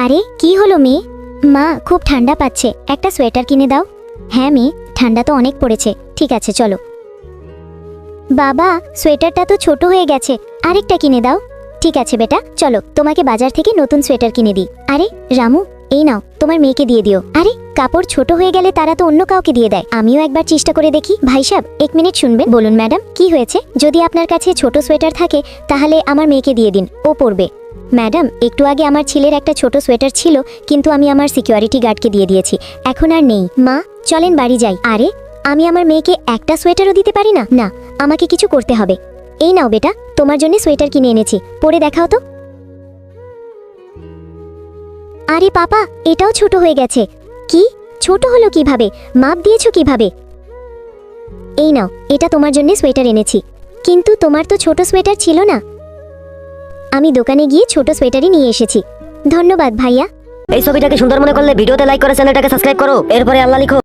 আরে কি হলো মেয়ে? মা খুব ঠান্ডা পাচ্ছে, একটা সোয়েটার কিনে দাও। হ্যাঁ মেয়ে, ঠান্ডা তো অনেক পড়েছে, ঠিক আছে চলো। বাবা সোয়েটারটা তো ছোট হয়ে গেছে, আরেকটা কিনে দাও। ঠিক আছে বেটা, চলো তোমাকে বাজার থেকে নতুন সোয়েটার কিনে দিই। আরে রামু, এই নাও, তোমার মেয়েকে দিয়ে দিও। আরে কাপড় ছোট হয়ে গেলে তারা তো অন্য কাউকে দিয়ে দেয়, আমিও একবার চেষ্টা করে দেখি। ভাই সাহেব, 1 মিনিট শুনবেন। বলুন ম্যাডাম, কি হয়েছে? যদি আপনার কাছে ছোট সোয়েটার থাকে তাহলে আমার মেয়েকে দিয়ে দিন, ও পরবে। ম্যাডাম, একটু আগে আমার ছেলের একটা ছোট সোয়েটার ছিল, কিন্তু আমি আমার সিকিউরিটি গার্ডকে দিয়ে দিয়েছি, এখন আর নেই। মা চলেন বাড়ি যাই। আরে আমি আমার মেয়েকে একটা সোয়েটারও দিতে পারি না? না, আমাকে কিছু করতে হবে। এই নাও বেটা, তোমার জন্য সোয়েটার কিনে এনেছি, পরে দেখাও তো। আরে পাপা, এটাও ছোট হয়ে গেছে। কি ছোট হলো কিভাবে? মাপ দিয়েছো কিভাবে? এই নাও, এটা তোমার জন্য সোয়েটার এনেছি। কিন্তু তোমার তো ছোট সোয়েটার ছিল না। আমি দোকানে গিয়ে ছোট সোয়েটারই নিয়ে এসেছি। ধন্যবাদ ভাইয়া। এই ছবিটাকে সুন্দর মনে করলে ভিডিওতে লাইক করে চ্যানেলটাকে সাবস্ক্রাইব করো, এরপরে আল্লাহ লিখো।